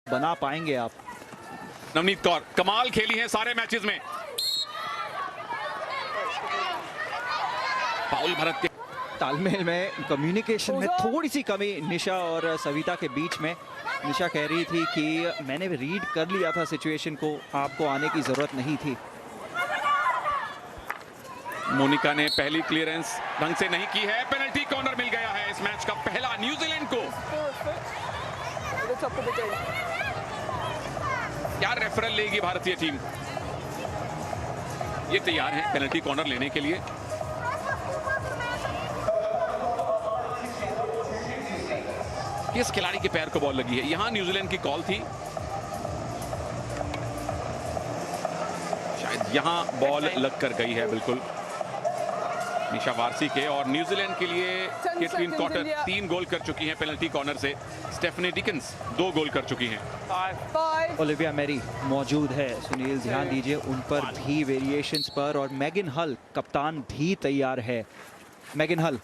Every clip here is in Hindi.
बना पाएंगे आप? नवनीत कौर कमाल खेली है सारे मैचेस में। फाउल भारत के तालमेल में, कम्युनिकेशन में थोड़ी सी कमी निशा और सविता के बीच में। निशा कह रही थी कि मैंने रीड कर लिया था सिचुएशन को, आपको आने की जरूरत नहीं थी। मोनिका ने पहली क्लियरेंस ढंग से नहीं की है। पेनल्टी कॉर्नर मिल गया है इस मैच का पहला न्यूजीलैंड को। क्या रेफरल लेगी भारतीय टीम? ये तैयार है पेनल्टी कॉर्नर लेने के लिए। किस खिलाड़ी के पैर को बॉल लगी है? यहां न्यूजीलैंड की कॉल थी, शायद यहां बॉल लग कर गई है। बिल्कुल निशा वारसी के। और न्यूजीलैंड के लिए कैटरीन कॉटर 3 गोल कर चुकी हैं पेनल्टी कॉर्नर से। स्टेफनी डिकन्स 2 गोल कर चुकी हैं। ओलिविया मैरी मौजूद है, सुनील ध्यान दीजिए उन पर भी वेरिएशंस पर। और मैगन हल कप्तान भी तैयार है। मैगन हल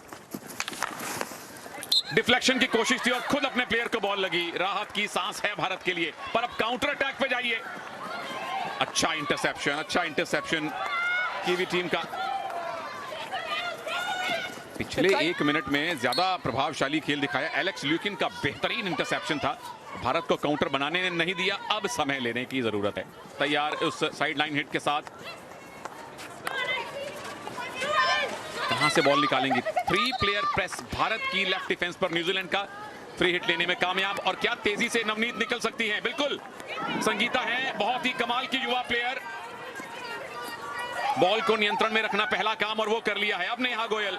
डिफ्लेक्शन की कोशिश थी और खुद अपने प्लेयर को बॉल लगी। राहत की सांस है भारत के लिए, पर अब काउंटर अटैक पे जाइए। अच्छा इंटरसेप्शन कीवी टीम का। पिछले 1 मिनट में ज्यादा प्रभावशाली खेल दिखाया। एलेक्स ल्यूकिन का बेहतरीन इंटरसेप्शन था, भारत को काउंटर बनाने ने नहीं दिया। अब समय लेने की जरूरत है। तैयार उस साइड लाइन हिट के साथ। कहां से बॉल निकालेंगी? 3 प्लेयर प्रेस भारत की लेफ्ट डिफेंस पर। न्यूजीलैंड का फ्री हिट लेने में कामयाब। और क्या तेजी से नवनीत निकल सकती हैं। बिल्कुल संगीता है बहुत ही कमाल की युवा प्लेयर। बॉल को नियंत्रण में रखना पहला काम और वो कर लिया है। अब नेहा गोयल,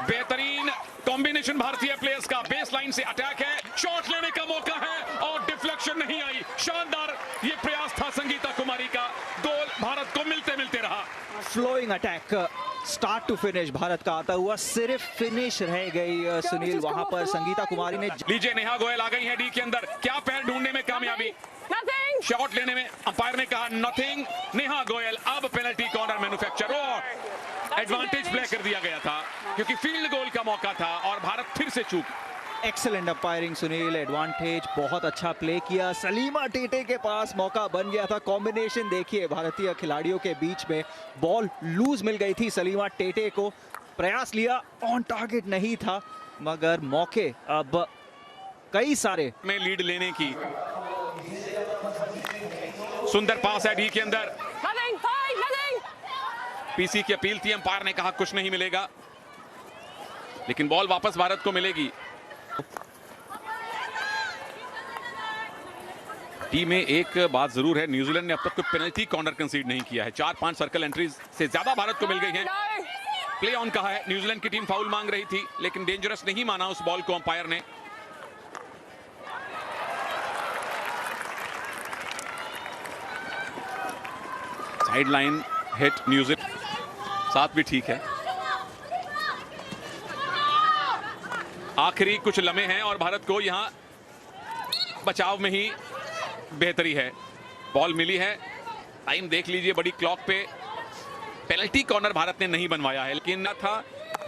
बेहतरीन कॉम्बिनेशन भारतीय प्लेयर्स का। बेस लाइन से अटैक है, शॉट लेने का मौका है और डिफ्लेक्शन नहीं आई। शानदार ये प्रयास था संगीता कुमारी का। गोल भारत को मिलते मिलते रहा। Flowing attack start to finish भारत का आता हुआ, सिर्फ फिनिश रह गई सुनील वहां पर। संगीता कुमारी ने लीजिए, नेहा गोयल आ गई है डी के अंदर। क्या पैर ढूंढने में कामयाबी, शॉट लेने में अंपायर ने कहा नथिंग। नेहा गोयल अब पेनल्टी कॉर्नर मैन्युफैक्चर। और एडवांटेज प्ले कर दिया गया था क्योंकि फील्ड गोल का मौका था और भारत फिर से चूक। एक्सीलेंट अंपायरिंग सुनील, एडवांटेज बहुत अच्छा प्ले किया। सलीमा टेटे के पास मौका बन गया था। कॉम्बिनेशन देखिए भारतीय खिलाड़ियों के बीच में। बॉल लूज मिल गई थी सलीमा टेटे को। प्रयास लिया, ऑन टारगेट नहीं था, मगर मौके अब कई सारे में लीड लेने की। सुंदर पास है डी के अंदर। पीसी की अपील थी, अंपायर ने कहा कुछ नहीं मिलेगा, लेकिन बॉल वापस भारत को मिलेगी। टीम में एक बात जरूर है, न्यूजीलैंड ने अब तक कोई पेनल्टी कॉर्नर कंसीड नहीं किया है। 4-5 सर्कल एंट्रीज से ज्यादा भारत को मिल गई है। प्ले ऑन कहा है, न्यूजीलैंड की टीम फाउल मांग रही थी लेकिन डेंजरस नहीं माना उस बॉल को अंपायर ने। साइड लाइन हिट न्यूजीलैंड, साथ भी ठीक है। आखिरी कुछ लम्हे हैं और भारत को यहां बचाव में ही बेहतरी है। बॉल मिली है, टाइम देख लीजिए बड़ी क्लॉक पे। पेनल्टी कॉर्नर भारत ने नहीं बनवाया है, लेकिन था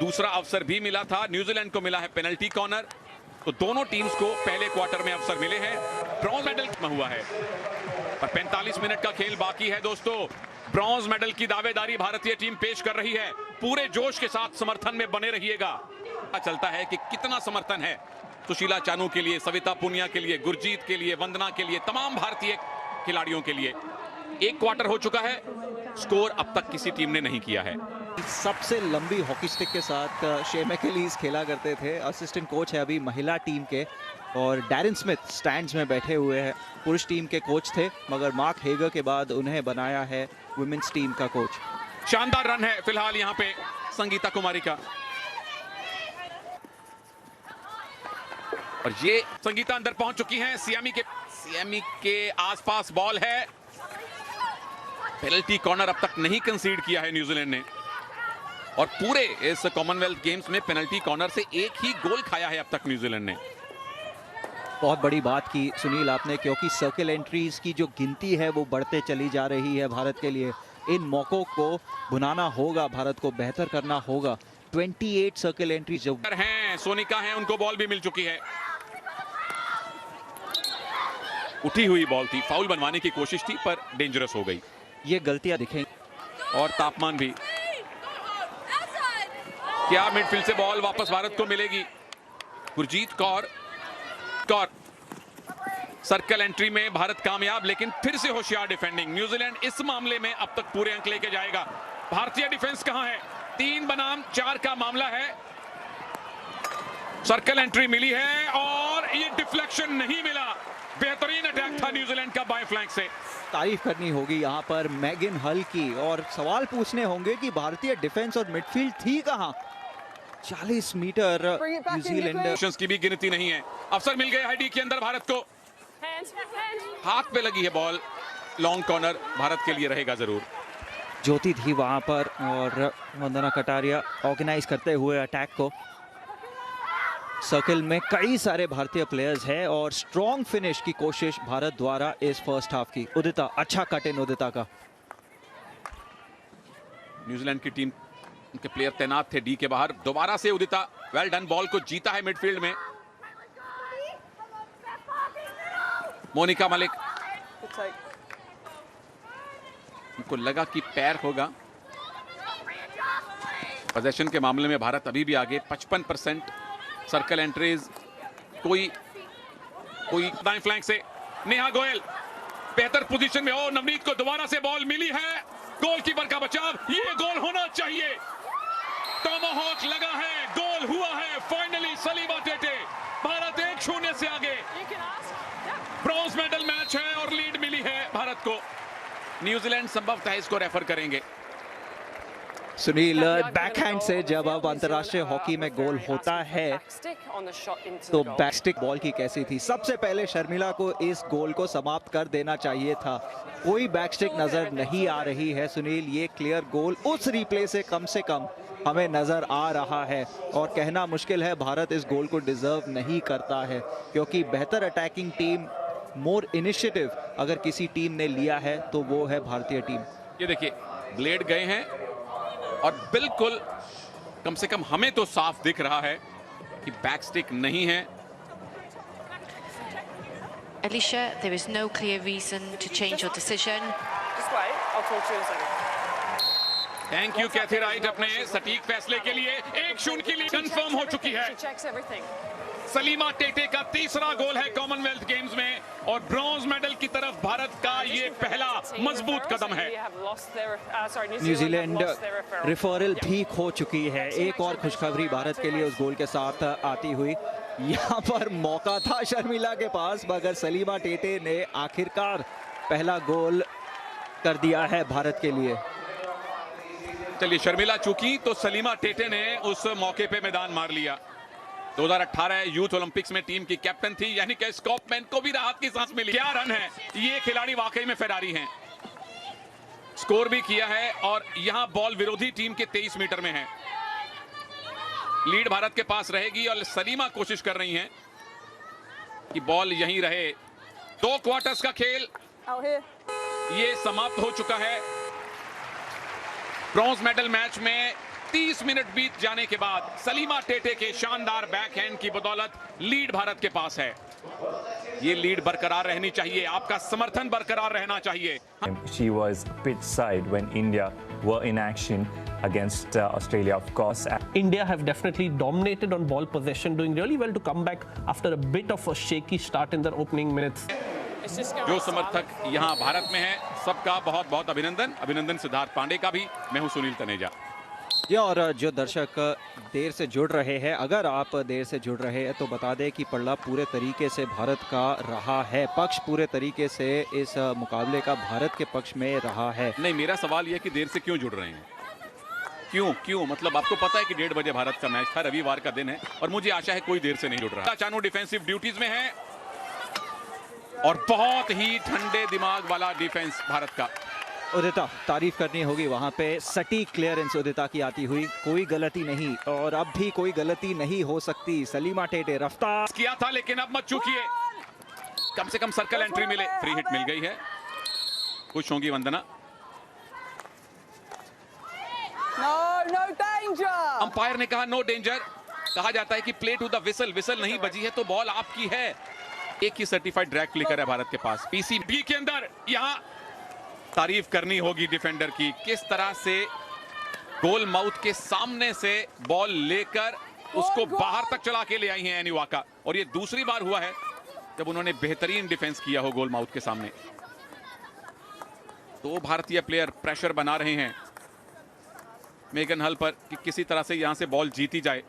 दूसरा अवसर भी मिला था। न्यूजीलैंड को मिला है पेनल्टी कॉर्नर, तो दोनों टीम्स को पहले क्वार्टर में अवसर मिले हैं। ब्रॉन्ज मेडल में हुआ है और 45 मिनट का खेल बाकी है दोस्तों। ब्रॉन्ज मेडल की दावेदारी भारतीय टीम पेश कर रही है। पूरे जोश के साथ समर्थन में बने रहिएगा। चलता है कि कितना समर्थन है सुशीला चानू के लिए, सविता पुनिया के लिए, गुरजीत के लिए, वंदना के लिए, तमाम भारतीय खिलाड़ियों के लिए। एक क्वार्टर हो चुका है, स्कोर अब तक किसी टीम ने नहीं किया है। सबसे लंबी हॉकी स्टिक के साथ शे मैकेलीज खेला करते थे। असिस्टेंट कोच है अभी महिला टीम के। और डैरेन स्मिथ स्टैंड्स में बैठे हुए हैं। पुरुष टीम के कोच थे, मगर मार्क हेगर के बाद उन्हें बनाया है वुमेन्स टीम का कोच। शानदार रन है फिलहाल यहाँ पे संगीता कुमारी का। और ये संगीता अंदर पहुंच चुकी हैं। सियामी के आसपास बॉल है। पेनल्टी कॉर्नर अब तक नहीं कंसीड किया है न्यूजीलैंड ने, और पूरे इस कॉमनवेल्थ गेम्स में पेनल्टी कॉर्नर से एक ही गोल खाया है अब तक न्यूजीलैंड ने। बहुत बड़ी बात की सुनील आपने, क्योंकि सर्कल एंट्रीज की जो गिनती है वो बढ़ते चली जा रही है भारत के लिए। इन मौकों को भुनाना होगा, भारत को बेहतर करना होगा। 28 सर्कल एंट्रीज जो हैं, सोनिका हैं, उनको बॉल भी मिल चुकी है। उठी हुई बॉल थी, फाउल बनवाने की कोशिश थी पर डेंजरस हो गई। ये गलतियां दिखेंगी। और तापमान भी। क्या मिडफील्ड से बॉल वापस भारत को मिलेगी? गुरजीत कौर सर्कल एंट्री में भारत कामयाब, लेकिन फिर से होशियार डिफेंडिंग। न्यूजीलैंड इस मामले में अब तक पूरे अंक लेके जाएगा। भारतीय डिफेंस कहां है? 3 बनाम 4 का मामला है। सर्कल एंट्री मिली है और ये डिफ्लेक्शन नहीं मिला। बेहतरीन अटैक था न्यूजीलैंड का बाएं फ्लैंक से। तारीफ करनी होगी यहाँ पर मैगिन हल की, और सवाल पूछने होंगे कि भारतीय डिफेंस और मिडफील्ड थी कहां? 40 मीटर न्यूजीलैंड की भी गिनती नहीं है। अवसर मिल गया है डी के अंदर भारत को। हाथ पे लगी है बॉल, लॉन्ग कॉर्नर भारत के लिए रहेगा जरूर। ज्योति थी वहां पर और वंदना कटारिया ऑर्गेनाइज करते हुए अटैक को। सर्कल में कई सारे भारतीय प्लेयर्स हैं और स्ट्रॉन्ग फिनिश की कोशिश भारत द्वारा इस फर्स्ट हाफ की। उदिता, अच्छा कट इन उदिता का। न्यूजीलैंड की टीम उनके प्लेयर तैनात थे डी के बाहर। दोबारा से उदिता, वेल डन, बॉल को जीता है मिडफील्ड में। मोनिका मलिक, उनको लगा कि पैर होगा। पोजीशन के मामले में भारत अभी भी आगे, 55% सर्कल एंट्रीज। कोई दाएं फ्लैंक से नेहा गोयल बेहतर पोजीशन में। और नवनीत को दोबारा से बॉल मिली है, गोलकीपर का बचाव, ये गोल होना चाहिए। टॉमाहॉक लगा है, गोल हुआ है फाइनली। सलीमा टेटे, भारत 1-0 से आगे। ब्रॉन्ज मेडल मैच है और लीड मिली है भारत को। न्यूजीलैंड संभवतः इसको रेफर करेंगे। सुनील, बैकहैंड से जब अब अंतर्राष्ट्रीय हॉकी में गोल होता है तो बैकस्टिक बॉल की कैसी थी? सबसे पहले शर्मिला को इस गोल को समाप्त कर देना चाहिए था। कोई बैकस्टिक नजर नहीं आ रही है सुनील। ये क्लियर गोल उस रिप्ले से कम हमें नजर आ रहा है और कहना मुश्किल है भारत इस गोल को डिजर्व नहीं करता है, क्योंकि बेहतर अटैकिंग टीम, मोर इनिशिएटिव अगर किसी टीम ने लिया है तो वो है भारतीय टीम। ये देखिए, ब्लेड गए हैं और बिल्कुल कम से कम हमें तो साफ दिख रहा है कि बैकस्टिक नहीं है। Alicia, there is no clear reason to change your decision. Just wait, I'll talk to you in a second. Thank you Kathy right अपने सटीक फैसले के लिए। 1-0 की लीड कंफर्म हो चुकी है। She checks everything. Salima Tete का तीसरा गोल है कॉमनवेल्थ गेम्स में और ब्रॉन्ज मेडल की तरफ भारत का ये पहला मजबूत कदम है। न्यूजीलैंड रेफरल भी खो चुकी है। एक और खुशखबरी भारत के लिए उस गोल के साथ आती हुई। यहाँ पर मौका था शर्मिला के पास, मगर सलीमा टेटे ने आखिरकार पहला गोल कर दिया है भारत के लिए। चलिए, शर्मिला चूकी तो सलीमा टेटे ने उस मौके पे मैदान मार लिया। 2018 यूथ ओलंपिक्स में टीम की कैप्टन थी, यानी कि स्कॉटलैंड को भी राहत की सांस मिली। क्या रन है, ये खिलाड़ी वाकई में फेरारी हैं। स्कोर भी किया है और यहां बॉल विरोधी टीम के 23 मीटर में है। लीड भारत के पास रहेगी और सलीमा कोशिश कर रही हैं कि बॉल यहीं रहे। 2 क्वार्टर्स का खेल ये समाप्त हो चुका है। ब्रॉन्ज मेडल मैच में 30 मिनट बीत जाने के बाद सलीमा टेटे के शानदार बैकहैंड की बदौलत लीड भारत के पास है। ये लीड बरकरार रहनी चाहिए, आपका समर्थन बरकरार रहना चाहिए। She was pitch side when India were in action against Australia, of course. India have definitely dominated on ball possession, doing really well to come back after a bit of a shaky start in their opening minutes. जो समर्थक यहाँ भारत में है, सबका बहुत बहुत अभिनंदन। अभिनंदन सिद्धार्थ पांडे का भी। मैं हूं सुनील तनेजा। और जो दर्शक देर से जुड़ रहे हैं, अगर आप देर से जुड़ रहे हैं तो बता दें कि पल्ला पूरे तरीके से भारत का रहा है। पक्ष पूरे तरीके से इस मुकाबले का भारत के पक्ष में रहा है। नहीं, मेरा सवाल यह कि देर से क्यों जुड़ रहे हैं? क्यों मतलब आपको पता है कि 1:30 बजे भारत का मैच था, रविवार का दिन है और मुझे आशा है कोई देर से नहीं जुड़ रहा। चानू डिफेंसिव ड्यूटीज में है और बहुत ही ठंडे दिमाग वाला डिफेंस भारत का। उदिता, तारीफ करनी होगी वहां पे, सटीक क्लियरेंस उदिता की आती हुई, कोई गलती नहीं और अब भी कोई गलती नहीं हो सकती। सलीमा टेटे रफ्तार किया था लेकिन अब मत चूकिए, कम से कम सर्कल एंट्री मिले। फ्री हिट मिल गई है, खुश होंगी वंदना। No danger. अंपायर ने कहा नो डेंजर। कहा जाता है कि play to the whistle, whistle नहीं बजी है तो बॉल आपकी है। एक ही सर्टिफाइड ड्रैग फ्लिकर है भारत के पास। पीसीबी के अंदर यहां तारीफ करनी होगी डिफेंडर की, किस तरह से गोल माउथ के सामने से बॉल लेकर उसको बाहर तक चला के ले आई है एनी वाका। और ये दूसरी बार हुआ है जब उन्होंने बेहतरीन डिफेंस किया हो गोल माउथ के सामने। दो भारतीय प्लेयर प्रेशर बना रहे हैं मेगन हल पर कि किसी तरह से यहां से बॉल जीती जाए।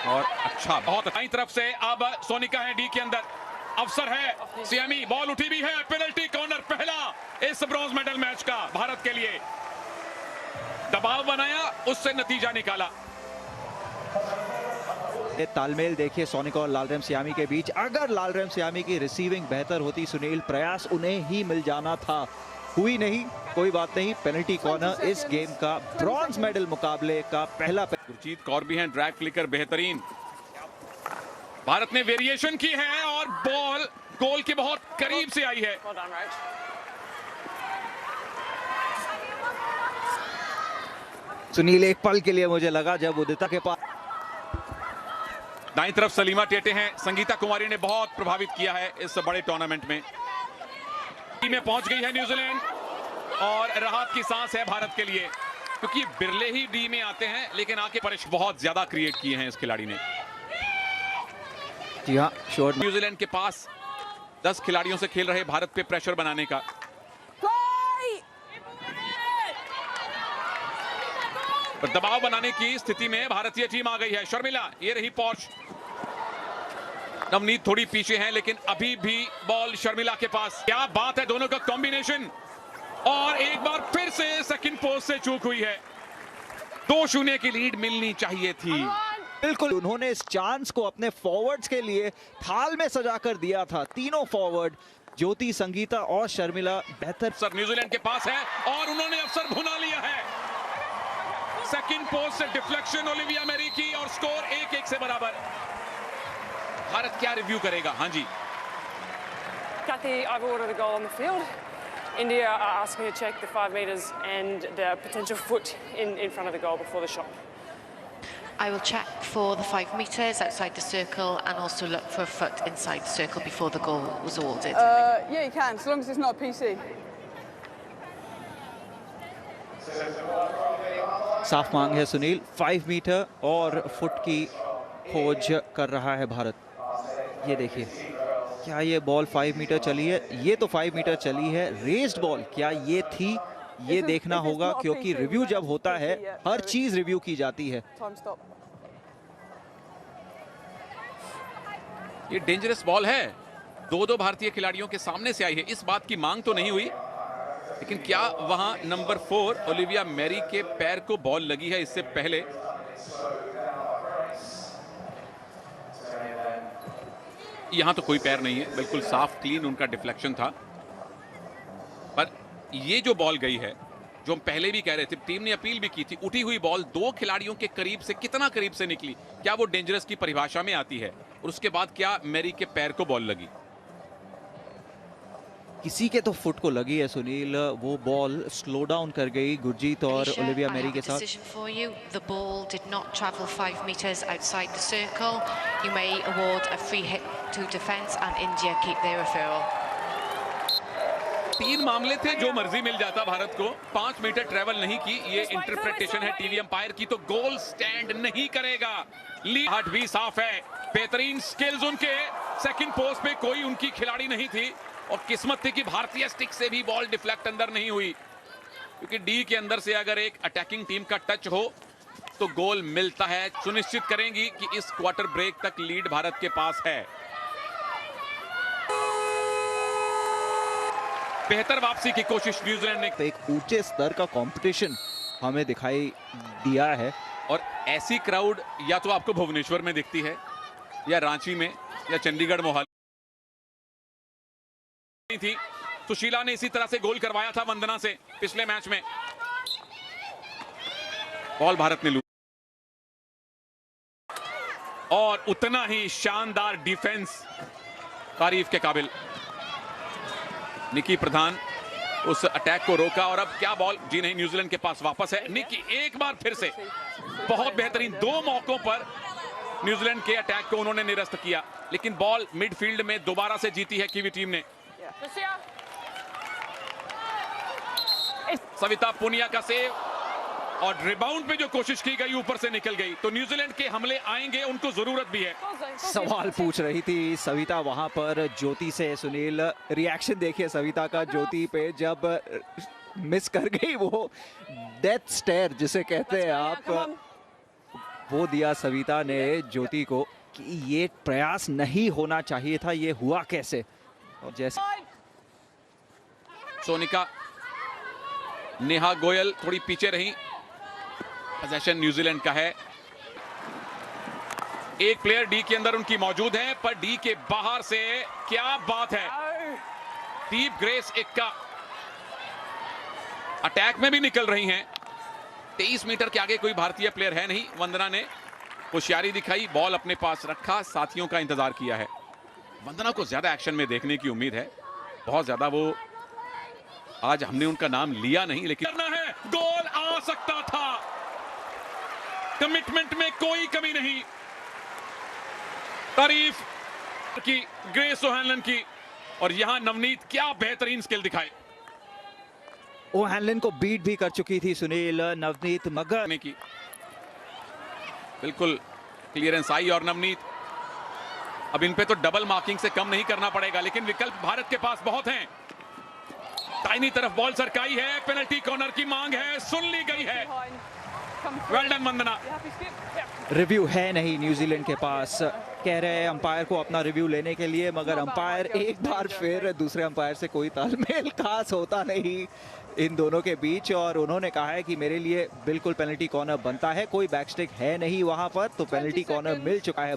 और अच्छा, बहुत अच्छी तरफ से अब सोनिका है डी के अंदर, अवसर है सियामी, बॉल उठी भी है, पेनल्टी कॉर्नर पहला इस ब्रॉन्ज मेडल मैच का भारत के लिए। दबाव बनाया, उससे नतीजा निकाला। तालमेल देखिए सोनिका और लालरेम सियामी के बीच। अगर लालरेम सियामी की रिसीविंग बेहतर होती सुनील, प्रयास उन्हें ही मिल जाना था, हुई नहीं, कोई बात नहीं। पेनल्टी कॉर्नर इस गेम का ब्रॉन्ज मेडल मुकाबले का पहला। गुरजीत कौर भी हैं, ड्रैग फ्लिकर बेहतरीन। भारत ने वेरिएशन की है और बॉल गोल के बहुत करीब से आई है। Well done, Rach. सुनील, एक पल के लिए मुझे लगा जब उदिता के पास दाईं तरफ सलीमा टेटे हैं, संगीता कुमारी ने बहुत प्रभावित किया है इस बड़े टूर्नामेंट में। टीम में पहुंच गई है न्यूजीलैंड और राहत की सांस है भारत के लिए, क्योंकि बिरले ही डी में आते हैं, लेकिन आके परेश बहुत ज्यादा क्रिएट किए हैं इस खिलाड़ी ने। जी हाँ, शॉट। न्यूजीलैंड के पास 10 खिलाड़ियों से खेल रहे भारत पे प्रेशर बनाने का। पर दबाव बनाने की स्थिति में भारतीय टीम आ गई है। शर्मिला, ये रही पॉर्च। नवनीत थोड़ी पीछे हैं, लेकिन अभी भी बॉल शर्मिला के पास। क्या बात है, दोनों का कॉम्बिनेशन। और एक बार फिर से सेकंड पोस्ट से चूक हुई है। 2-0 की लीड मिलनी चाहिए थी। बिल्कुल, उन्होंने इस चांस को अपने फॉरवर्ड्स के लिए थाल में सजा कर दिया था। तीनों फॉरवर्ड ज्योति, संगीता और शर्मिला बेहतर। सर न्यूजीलैंड के पास है और उन्होंने अवसर भुना लिया है। सेकंड पोस्ट से डिफ्लेक्शन ओलिविया मेरी की और स्कोर 1-1 से बराबर। भारत क्या रिव्यू करेगा? हाँ जी, Kathy, I've ordered a goal on the field. India are asking to check the 5 metres and the potential foot in front of the goal before the shot. I will check for the 5 metres outside the circle and also look for a foot inside the circle before the goal was awarded. Yeah, you can, so long as it's not a PC. साफ मांग है सुनील। 5 मीटर और फुट की खोज कर रहा है भारत। ये देखिए, क्या ये बॉल 5 मीटर चली है? ये तो 5 मीटर चली है। रेस्ड बॉल क्या ये थी? ये देखना होगा, क्योंकि रिव्यू जब होता है हर चीज रिव्यू की जाती है। Time stop. ये डेंजरस बॉल है। 2-2 भारतीय खिलाड़ियों के सामने से आई है। इस बात की मांग तो नहीं हुई, लेकिन क्या वहां नंबर 4 ओलिविया मेरी के पैर को बॉल लगी है इससे पहले? यहां तो कोई पैर नहीं है, बिल्कुल साफ क्लीन उनका डिफ्लेक्शन था। पर ये जो बॉल गई है, जो हम पहले भी कह रहे थे, टीम ने अपील भी की थी, उठी हुई बॉल 2 खिलाड़ियों के करीब से कितना करीब से निकली, क्या वो डेंजरस की परिभाषा में आती है? और उसके बाद क्या मेरी के पैर को बॉल लगी? किसी के तो फुट को लगी है सुनील। वो बॉल स्लो डाउन कर गई गुरजीत और Alicia, ओलिविया I मेरी have के a साथ। decision for you. The ball did not travel 5 metres outside the circle. You may award a free hit to defence and India keep their referral. 3 मामले थे, जो मर्जी मिल जाता भारत को। 5 मीटर ट्रेवल नहीं की, ये इंटरप्रिटेशन है टीवी अंपायर की, तो गोल स्टैंड नहीं करेगा। लीड भी साफ है, बेहतरीन स्किल्स उनके। सेकंड पोस्ट पे कोई उनकी खिलाड़ी नहीं थी और किस्मत थी कि भारतीय स्टिक से भी बॉल डिफ्लेक्ट अंदर नहीं हुई, क्योंकि डी के अंदर से अगर एक अटैकिंग टीम का टच हो तो गोल मिलता है। सुनिश्चित करेंगी कि इस क्वार्टर ब्रेक तक लीड भारत के पास है। बेहतर वापसी की कोशिश न्यूजीलैंड ने। तो एक ऊंचे स्तर का कंपटीशन हमें दिखाई दिया है। और ऐसी क्राउड या तो आपको भुवनेश्वर में दिखती है, या रांची में, या चंडीगढ़ मोहाली थी। सुशीला ने इसी तरह से गोल करवाया था वंदना से पिछले मैच में। बॉल भारत ने लूटी और उतना ही शानदार डिफेंस तारीफ के काबिल। निकी प्रधान उस अटैक को रोका और अब क्या बॉल, जी नहीं, न्यूजीलैंड के पास वापस है। निकी एक बार फिर से बहुत बेहतरीन, 2 मौकों पर न्यूजीलैंड के अटैक को उन्होंने निरस्त किया, लेकिन बॉल मिडफील्ड में दोबारा से जीती है कीवी टीम ने। सविता पुनिया का सेव और रिबाउंड पे जो कोशिश की गई ऊपर से निकल गई। तो न्यूजीलैंड के हमले आएंगे, उनको जरूरत भी है। सवाल पूछ रही थी सविता वहां पर ज्योति से। सुनील, रिएक्शन देखिए सविता का ज्योति पे जब मिस कर गई वो डेथ स्टेयर जिसे कहते हैं आप, वो दिया सविता ने ज्योति को कि ये प्रयास नहीं होना चाहिए था, ये हुआ कैसे। और जैसे सोनिका, नेहा गोयल थोड़ी पीछे रही। पोजीशन न्यूजीलैंड का है। एक प्लेयर डी के अंदर उनकी मौजूद है, पर डी के बाहर से क्या बात है। दीप ग्रेस एक्का अटैक में भी निकल रही हैं। 23 मीटर के आगे कोई भारतीय प्लेयर है नहीं। वंदना ने होशियारी दिखाई, बॉल अपने पास रखा, साथियों का इंतजार किया है। वंदना को ज्यादा एक्शन में देखने की उम्मीद है, बहुत ज्यादा। वो आज हमने उनका नाम लिया नहीं, लेकिन करना है। गोल आ सकता था, कमिटमेंट में कोई कमी नहीं। तारीफ की ग्रेस ओ'हैनलन की। और यहां नवनीत क्या बेहतरीन स्किल दिखाए। ओ'हैनलन को बीट भी कर चुकी थी सुनील नवनीत, मगर की बिल्कुल क्लियरेंस आई। और नवनीत, अब इन पे तो डबल मार्किंग से कम नहीं करना पड़ेगा, लेकिन विकल्प भारत के पास बहुत हैं। दाहिनी तरफ बॉल सरकाई है, पेनल्टी कॉर्नर की मांग है, सुन ली गई है। वेल डन वंदना। रिव्यू है नहीं न्यूजीलैंड के पास, कह रहे हैं अंपायर को अपना रिव्यू लेने के लिए, मगर अंपायर एक बार फिर दूसरे अंपायर से कोई तालमेल खास होता नहीं इन दोनों के बीच। और उन्होंने कहा है कि मेरे लिए बिल्कुल पेनल्टी कॉर्नर बनता है, कोई बैकस्टिक है नहीं वहां पर, तो पेनल्टी कॉर्नर मिल चुका है।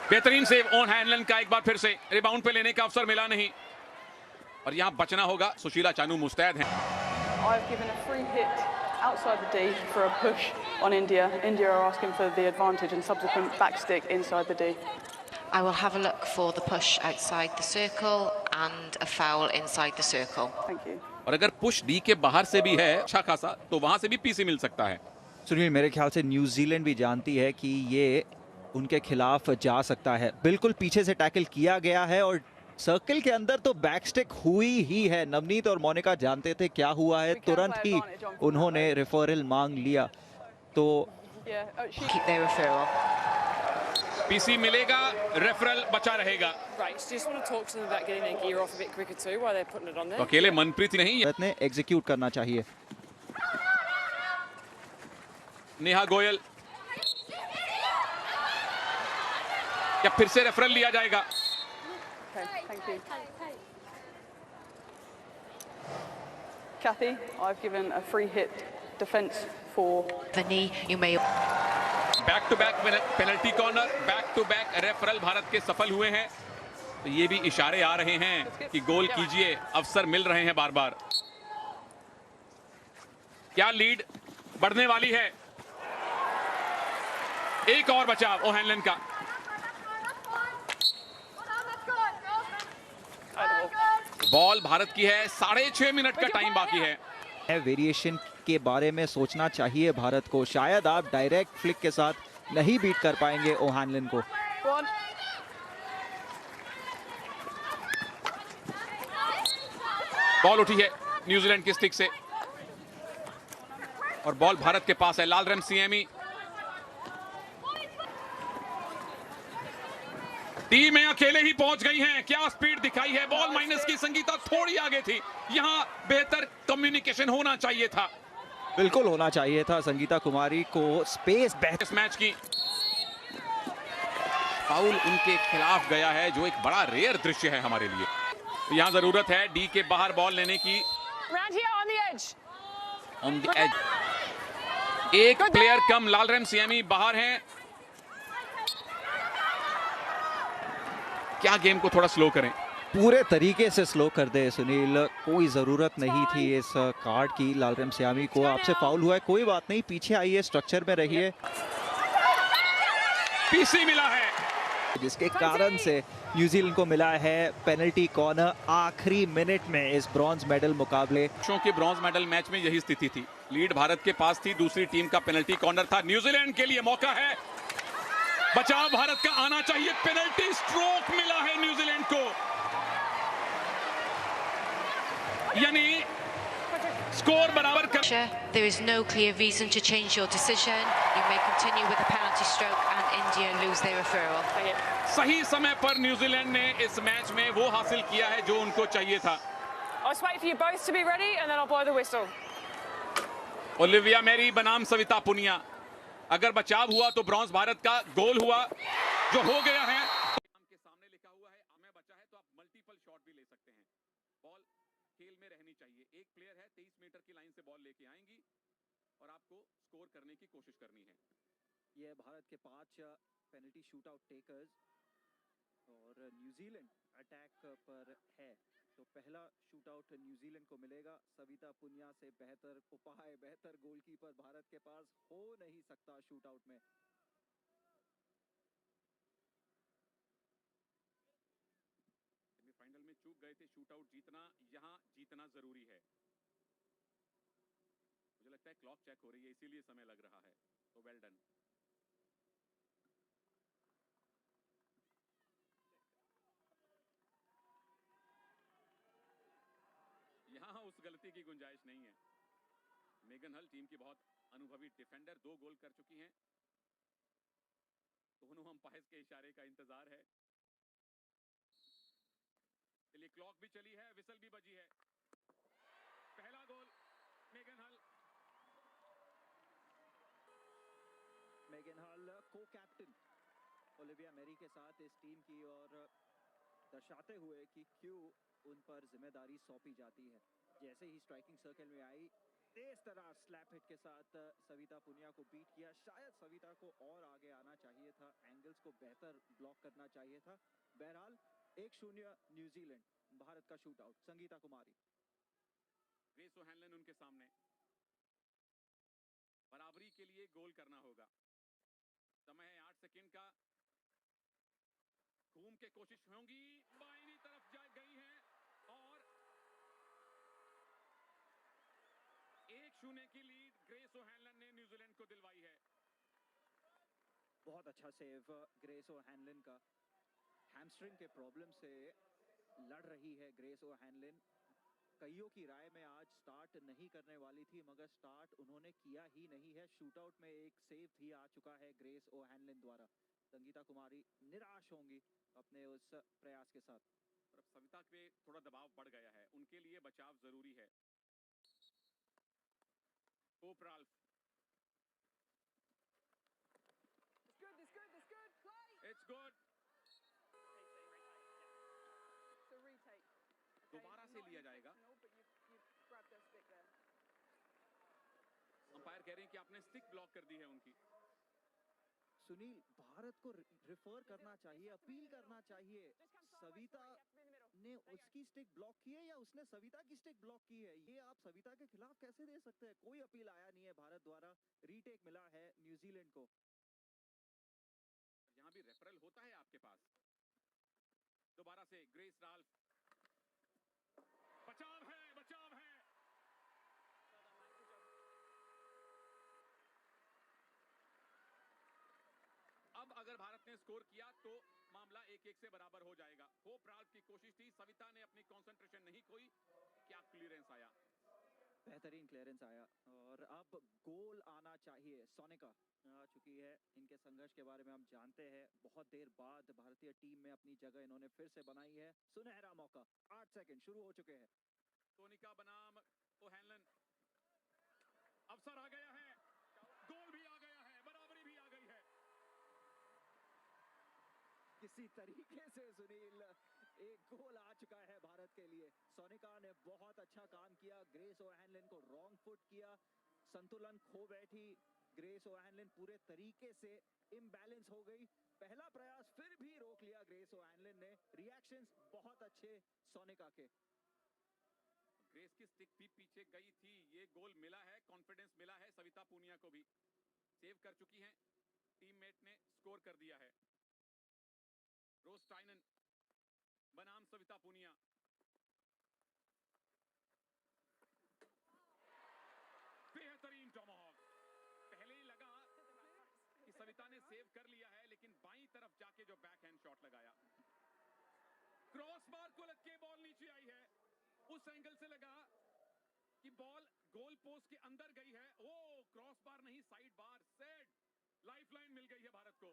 बेहतरीन सेव ओ'हैनलन का। एक बार फिर से रिबाउंड पे लेने का अवसर मिला नहीं, और यहां बचना होगा। सुशीला चानू मुस्तैद हैं। I've given a free hit outside the D for a push on India. India are asking for the advantage and subsequent backstick inside the D. I will have a look for the push outside the circle and a foul inside the circle. Thank you. और अगर पुश डी के बाहर से भी है अच्छा खासा, तो वहां से भी पीसी मिल सकता है। सुनील, मेरे ख्याल से न्यूजीलैंड भी जानती है कि ये उनके खिलाफ जा सकता है। बिल्कुल पीछे से टैकल किया गया है और सर्कल के अंदर तो बैकस्टिक हुई ही है। नवनीत और मोनिका जानते थे क्या हुआ है, तुरंत ही उन्होंने रेफरल मांग लिया। तो Keep their referral. पीसी मिलेगा, रेफरल बचा रहेगा। Right, so just want to talk to them about getting their gear off a bit quicker too while they're putting it on तो there. अकेले मनप्रीत नहीं, भारत ने एग्जीक्यूट करना चाहिए। नेहा गोयल, क्या फिर से रेफरल लिया जाएगा? Okay, thank you. Kathy, I've given a free hit defence for The knee, you may. Back to back penalty corner, back to back referral भारत के सफल हुए हैं। तो ये भी इशारे आ रहे हैं कि गोल कीजिए, अवसर मिल रहे हैं बार बार। क्या लीड बढ़ने वाली है? एक और बचाव ओ'हैनलन का। बॉल भारत की है, 6.5 मिनट का टाइम बाकी है। वेरिएशन के बारे में सोचना चाहिए भारत को। शायद आप डायरेक्ट फ्लिक के साथ नहीं बीट कर पाएंगे ओ'हैनलन को। बॉल उठी है न्यूजीलैंड की स्टिक से और बॉल भारत के पास है। लालरेम सीएमई टीम में अकेले ही पहुंच गई हैं। क्या स्पीड दिखाई है। बॉल माइनस की, संगीता थोड़ी आगे थी। यहां बेहतर कम्युनिकेशन होना चाहिए था। बिल्कुल होना चाहिए था। संगीता कुमारी को स्पेस बेहतर। इस मैच की फाउल उनके खिलाफ गया है, जो एक बड़ा रेयर दृश्य है हमारे लिए। तो यहां जरूरत है डी के बाहर बॉल लेने की। Round here on the edge. On the edge एक प्लेयर कम, लालरेम सीएमई बाहर हैं। क्या गेम को थोड़ा स्लो करें। पूरे तरीके से स्लो कर दे सुनील। कोई जरूरत नहीं थी इस कार्ड की। लालरेम सीएमई को आपसे फाउल हुआ है, कोई बात नहीं, पीछे आइए, स्ट्रक्चर में रहिए। पीसी मिला है। जिसके कारण से न्यूजीलैंड को मिला है पेनल्टी कॉर्नर आखिरी मिनट में इस ब्रॉन्ज मेडल मुकाबले। पुरुषों के ब्रॉन्ज मेडल मैच में यही स्थिति थी, लीड भारत के पास थी, दूसरी टीम का पेनल्टी कॉर्नर था। न्यूजीलैंड के लिए मौका है, बचाव भारत का आना चाहिए, पेनल्टी स्ट्रोक मिला है न्यूजीलैंड को, यानी स्कोर बराबर कर। There is no clear reason to change your decision. You may continue with the penalty stroke and India lose their referral. सही समय पर न्यूजीलैंड ने इस मैच में वो हासिल किया है जो उनको चाहिए था। I'll just wait for you both to be ready and then I'll blow the whistle. Olivia Merry बनाम सविता पुनिया, अगर बचाव हुआ तो ब्रॉन्ज भारत का, गोल हुआ जो हो गया है। के सामने लिखा हुआ है हमें बचा है, तो आप मल्टीपल शॉट भी ले सकते हैं। बॉल खेल में रहनी चाहिए, एक प्लेयर है 23 मीटर की लाइन से बॉल लेके आएंगी और आपको स्कोर करने की कोशिश करनी है। ये भारत के 5 पेनल्टी शूटआउट टेकर्स और न्यूजीलैंड अटैक पर है, तो पहला शूटआउट न्यूजीलैंड को मिलेगा। सविता पुनिया से बेहतर उपाय, बेहतर गोलकीपर भारत के पास हो नहीं सकता शूटआउट में। सेमीफाइनल में चूक गए थे शूटआउट जीतना, यहां जीतना जरूरी है। मुझे लगता है क्लॉक चेक हो रही है, इसीलिए समय लग रहा है, तो वेल डन। यहां उस गलती की गुंजाइश नहीं है। मेगन हल टीम की बहुत अनुभवी डिफेंडर, 2 गोल कर चुकी हैं। दोनों अंपायर्स के इशारे का इंतजार है। चलिए, क्लॉक भी चली है, विसल भी बजी है। पहला गोल मेगन हल। मेगन हल को कैप्टन ओलिविया मैरी के साथ इस टीम की, और दर्शाते हुए कि क्यों उन पर जिम्मेदारी सौंपी जाती है। जैसे ही स्ट्राइकिंग सर्कल में आई, तेज तरह स्लैप हिट के साथ सविता पुनिया को बीट किया। शायद सविता को और आगे आना चाहिए था, एंगल्स को बेहतर ब्लॉक करना चाहिए था। बहरहाल 1-0 न्यूजीलैंड। भारत का शूटआउट, संगीता कुमारी। ग्रेस ओ'हैनलन उनके सामने, बराबरी के लिए गोल करना होगा। समय है 8 सेकंड का, घूम के कोशिश होंगी, बाईं तरफ जा गई है और 1-0 की लीड ग्रेस ओ'हैनलन ने न्यूजीलैंड को दिलवाई है। बहुत अच्छा सेव ग्रेस ओ'हैनलन का। हैमस्ट्रिंग के प्रॉब्लम से लड़ रही है ग्रेस ओ'हैनलन। कईयों की राय में आज स्टार्ट नहीं करने वाली थी, मगर स्टार्ट उन्होंने किया ही नहीं है। शूटआउट में एक सेव भी आ चुका है ग्रेस ओ'हैनलन द्वारा। संगीता कुमारी निराश होंगी अपने उस प्रयास के साथ। और अब सविता पे थोड़ा दबाव बढ़ गया है, उनके लिए बचाव जरूरी है। Hope Ralph, it's good. दोबारा से लिया जाएगा। अंपायर कह रहे हैं कि आपने स्टिक ब्लॉक कर दी है उनकी। सुनील, भारत को रिफर करना चाहिए, अपील करना चाहिए। सविता ने उसकी स्टिक ब्लॉक की है या उसने सविता की स्टिक ब्लॉक की है? ये आप सविता के खिलाफ कैसे दे सकते हैं? कोई अपील आया नहीं है भारत द्वारा, रीटेक मिला है न्यूजीलैंड को। यहां भी रेफरल होता है आपके पास। दोबारा से ग्रेस राल्फ, बचाव है, बचाव है। अब अगर भारत ने स्कोर किया तो मामला 1-1 से बराबर हो जाएगा। होप राल्फ की कोशिश थी, सविता ने अपनी कंसंट्रेशन नहीं खोई। क्या क्लियरेंस आया, बेहतरीन क्लियरेंस आया, और अब गोल आना चाहिए। सोनिका आ चुकी है, इनके संघर्ष के बारे में हम जानते हैं। बहुत देर बाद भारतीय टीम में अपनी जगह इन्होंने फिर से बनाई है। सुनहरा मौका, 8 सेकंड शुरू हो चुके हैं। सोनिका बनाम ओ'हैनलन, अवसर आ गया है, गोल भी आ गया है, बराबरी भी आ गई है। किसी तरीके से सुनील, एक गोल आ चुका है भारत के लिए। सोनिका ने बहुत अच्छा काम किया, ग्रेस ओ'हैनलन को रॉन्ग फुट किया, संतुलन खो बैठी। ग्रेस ओ'हैनलन पूरे तरीके से इम्बैलेंस हो गई। पहला प्रयास फिर भी रोक लिया ग्रेस ओ'हैनलन ने। रिएक्शंस बहुत अच्छे सोनिका के। ग्रेस की स्टिक भी पीछे गई थी, ये गोल मिला है, कॉन्फिडेंस मिला है। सविता पुनिया को भी सेव कर चुकी हैं, टीममेट ने स्कोर कर दिया है। स्टाइनन बनाम सविता पुनिया। बेहतरीन टॉमहॉक। पहले ही लगा कि सविता ने सेव कर लिया है, लेकिन बाईं तरफ जाके जो बैकहैंड शॉट लगाया, क्रॉस बार को लग के बॉल नीचे आई है। उस एंगल से लगा कि बॉल गोल पोस्ट के अंदर गई है। ओ क्रॉस बार नहीं, साइड बार। सेट लाइफलाइन मिल गई है भारत को।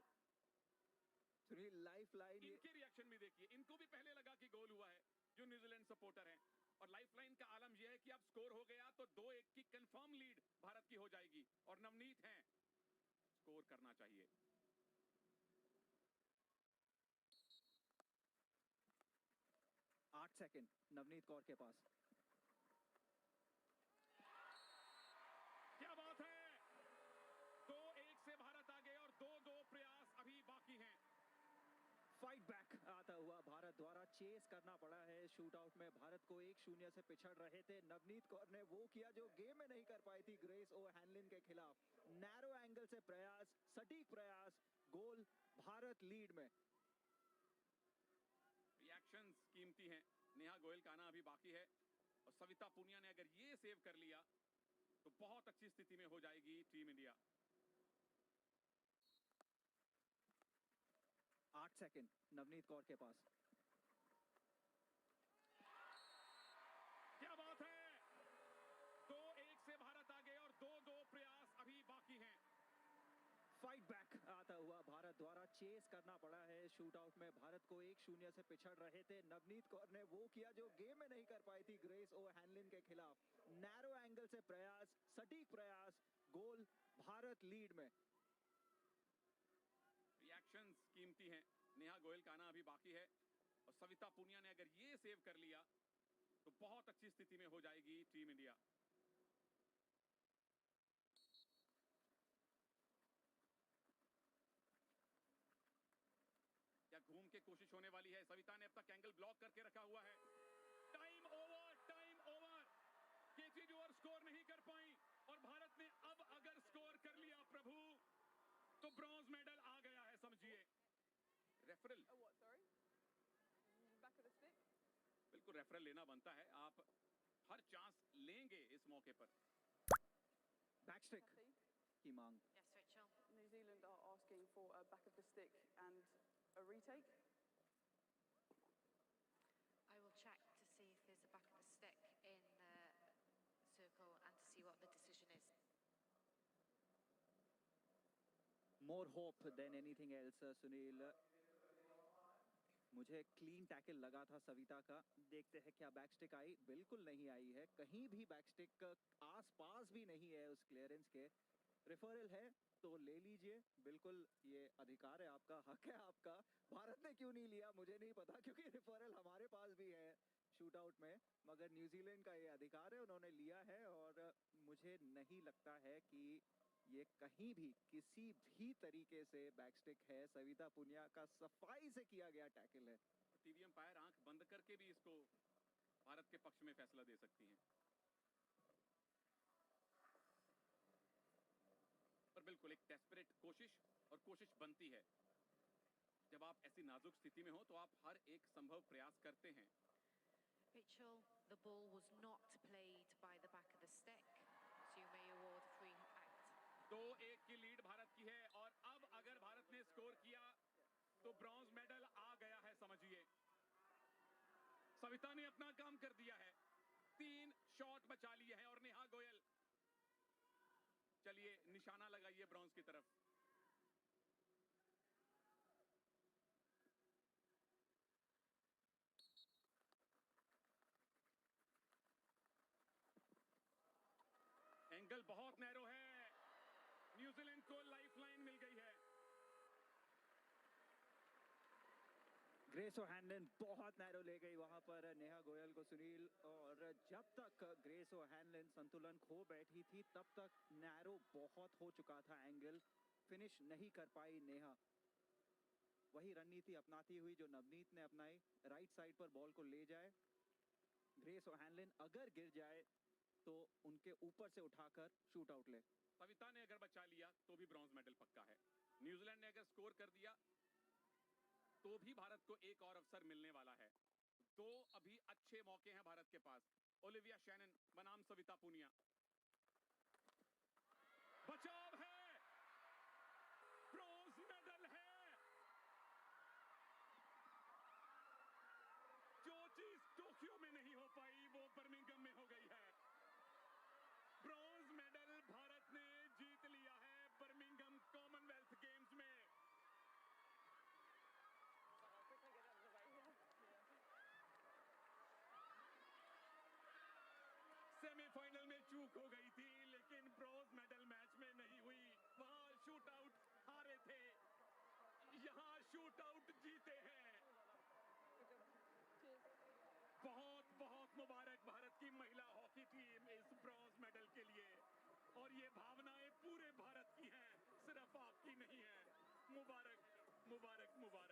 सुनील लाइफलाइन, इनके रिएक्शन भी देखिए, इनको भी पहले लगा कि गोल हुआ है, जो न्यूजीलैंड सपोर्टर हैं। और लाइफलाइन का आलम यह है कि अब स्कोर हो गया तो 2-1 की कंफर्म लीड भारत की हो जाएगी और नवनीत हैं, स्कोर करना चाहिए। आठ सेकंड नवनीत कौर के पास। क्या बात है, 2-1 से भारत आगे और 2-2 प्रयास अभी बाकी हैं। फाइट बैक आता हुआ भारत द्वारा चेस करना पड़ा है। शूट आउट में भारत को 1-0 से पिछड़ रहे थे। नवनीत कौर ने वो किया जो गेम में नहीं कर पाई थी ग्रेस ओ'हैनलिन के खिलाफ। नैरो एंगल से प्रयास, सटीक प्रयास, गोल, भारत लीड में। रिएक्शंस कीमती हैं। नेहा गोयल का आना अभी बाकी है और सविता पुनिया ने अगर ये सेव कर लिया तो बहुत अच्छी स्थिति में हो जाएगी team India. 8 second Navneet Kaur के पास। क्या बात है, 2-1 से भारत आगे और 2-2 प्रयास अभी बाकी हैं। फाइट बैक आता हुआ भारत द्वारा चेस करना पड़ा है। शूट आउट में भारत को 1-0 से पिछड़ रहे थे। नवनीत कौर ने वो किया जो गेम में नहीं कर पाई थी ग्रेस ओ'हैनलिन के खिलाफ। नैरो एंगल से प्रयास, सटीक प्रयास, गोल, भारत लीड में। रिएक्शंस कीमती हैं। नेहा गोयल का आना अभी बाकी है और सविता पुनिया ने अगर ये सेव कर लिया तो बहुत अच्छी स्थिति में हो जाएगी टीम इंडिया। क्या घूम के कोशिश होने वाली है? सविता ने अब तक एंगल ब्लॉक करके रखा हुआ है। Time over, time over. केसी डुअर स्कोर नहीं कर पाई और भारत ने अब अगर स्कोर कर लिया प्रभु तो ब्रॉन्ज मेडल आ गया है, समझिए। Referral, Oh, what, sorry? Back of the stick? बिल्कुल रेफरल लेना बनता है। आप हर चांस लेंगे इस मौके पर। बैकस्टिक Kathy? की मांग। Yes, Rachel. New Zealand are asking for a back of the stick and a retake. I will check to see if there's a back of the stick in the circle and to see what the decision is. More hope than anything else, Sunil. मुझे क्लीन टैकल लगा था सविता का। देखते हैं क्या बैकस्टिक आई। बिल्कुल नहीं आई है, कहीं भी बैकस्टिक आसपास भी नहीं है उस क्लियरेंस के। रेफरल है तो ले लीजिए, बिल्कुल ये अधिकार है आपका, हक है आपका। भारत ने क्यों नहीं लिया मुझे नहीं पता, क्योंकि रेफरल हमारे पास भी है शूट आउट में, मगर न्यूजीलैंड का ये अधिकार है, उन्होंने लिया है। और मुझे नहीं लगता है कि ये कहीं भी किसी भी तरीके से बैकस्टिक है। सविता पुनिया का सफाई से किया गया टैकल है। टीवी अंपायर आंख बंद करके भी इसको भारत के पक्ष में फैसला दे सकती हैं। पर बिल्कुल एक डेस्परेट कोशिश, और कोशिश बनती है। जब आप ऐसी नाजुक स्थिति में हो तो आप हर एक संभव प्रयास करते हैं। Rachel, the ball was not played by the back of the stick, so you may award a free act. 2-1 की लीड भारत की है और अब अगर भारत ने स्कोर किया तो ब्रॉन्ज मेडल आ गया है, समझिए। सविता ने अपना काम कर दिया है, 3 शॉट बचा लिए हैं और नेहा गोयल, चलिए निशाना लगाइए ब्रॉन्ज की तरफ। एंगल बहुत नैरो है, न्यूजीलैंड को लाइफलाइन मिल गई है। ग्रेस ओ'हैनलिन बहुत नैरो ले गई वहां पर नेहा गोयल को, सुनील। और जब तक ग्रेस ओ'हैनलिन संतुलन खो बैठी थी तब तक नैरो बहुत हो चुका था एंगल, फिनिश नहीं कर पाई नेहा। वही रणनीति अपनाती हुई जो नवनीत ने अपनाई, राइट साइड पर बॉल को ले जाए, ग्रेस ओ'हैनलिन अगर गिर जाए तो उनके ऊपर से उठाकर शूट आउट ले। सविता ने अगर बचा लिया तो भी ब्रॉन्ज मेडल पक्का है। न्यूजीलैंड ने अगर स्कोर कर दिया तो भी भारत को एक और अवसर मिलने वाला है। 2 अभी अच्छे मौके हैं भारत के पास। ओलिविया शैनन बनाम सविता पूनिया। बचाव है, ब्रॉन्ज मेडल है। जो चीज टोक्यो में नहीं हो पाई वो बर्मिंघम में हो गई है। ब्रॉन्ज मेडल भारत ने जीत लिया है बर्मिंघम कॉमनवेल्थ गेम्स में। I'll quickly get out of the way here. Semifinal में चूक हो गई थी, लेकिन ब्रॉन्ज मेडल मैच में नहीं हुई। वहां शूट आउट हारे थे, यहां शूट आउट जीते हैं। बहुत बहुत मुबारक भारत की महिला हॉकी टीम इस ब्रॉन्ज मेडल के लिए। और ये भावनाएं पूरे भारत की हैं, सिर्फ आपकी नहीं है। मुबारक मुबारक मुबारक।